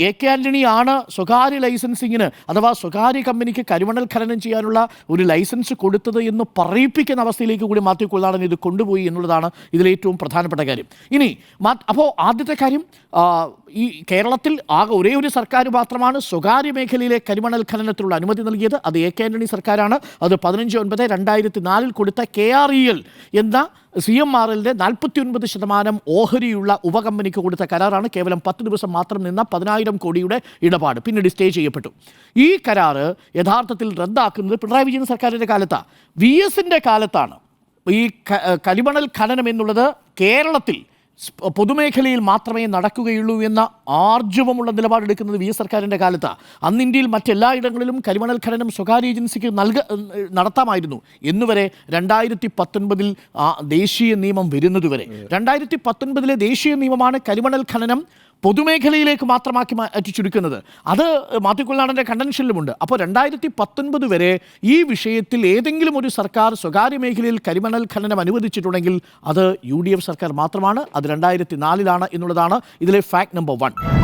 K ആന്റണിയാണ് സ്വകാര്യ ലൈസൻസിങ്ങിന് അഥവാ സ്വകാര്യ കമ്പനിക്ക് കരിമണൽ ഖനനം ചെയ്യാനുള്ള ഒരു ലൈസൻസ് കൊടുത്തത് എന്ന് പറയിപ്പിക്കുന്ന അവസ്ഥയിലേക്ക് കൂടി മാത്യു കുഴൽനാടൻ ഇത് കൊണ്ടുപോയി എന്നുള്ളതാണ് ഇതിലേറ്റവും പ്രധാനപ്പെട്ട കാര്യം. ഇനി അപ്പോൾ ആദ്യത്തെ കാര്യം, ഈ കേരളത്തിൽ ആകെ ഒരേ ഒരു സർക്കാർ മാത്രമാണ് സ്വകാര്യ മേഖലയിലെ കരിമണൽ ഖനനത്തിനുള്ള അനുമതി നൽകിയത്. അത് കെ ആന്റണി സർക്കാരാണ്. അത് 15/9/2004 കൊടുത്ത KREL എന്ന CMRLന്റെ 49% ഓഹരിയുള്ള ഉപകമ്പനിക്ക് കൊടുത്ത കരാറാണ്. കേവലം 10 ദിവസം മാത്രം നിന്ന 10,000 കോടിയുടെ ഇടപാട് പിന്നീട് സ്റ്റേ ചെയ്യപ്പെട്ടു. ഈ കരാറ് യഥാർത്ഥത്തിൽ റദ്ദാക്കുന്നത് പിണറായി വിജയൻ സർക്കാരിൻ്റെ കാലത്താണ്. VSന്റെ കാലത്താണ് ഈ കരിമണൽ ഖനനം എന്നുള്ളത് കേരളത്തിൽ പൊതുമേഖലയിൽ മാത്രമേ നടക്കുകയുള്ളൂ എന്ന ആർജവമുള്ള നിലപാടെടുക്കുന്നത് VS സർക്കാരിൻ്റെ കാലത്താണ്. അന്ന് ഇന്ത്യയിൽ മറ്റെല്ലായിടങ്ങളിലും കരിമണൽ ഖനനം സ്വകാര്യ ഏജൻസിക്ക് നടത്താമായിരുന്നു എന്നുവരെ 2019 ദേശീയ നിയമം വരുന്നതുവരെ. 2019 ദേശീയ നിയമമാണ് കരിമണൽ ഖനനം പൊതുമേഖലയിലേക്ക് മാത്രമാക്കി മാറ്റി ചുരുക്കുന്നത്. അത് മാത്യു കുഴൽനാടൻ്റെ കണ്ടൻഷനിലുമുണ്ട്. അപ്പോൾ 2019 വരെ ഈ വിഷയത്തിൽ ഏതെങ്കിലും ഒരു സർക്കാർ സ്വകാര്യ മേഖലയിൽ കരിമണൽ ഖനനം അനുവദിച്ചിട്ടുണ്ടെങ്കിൽ അത് UDF സർക്കാർ മാത്രമാണ്. അത് 2004 എന്നുള്ളതാണ് ഇതിലെ ഫാക്ട് നമ്പർ 1.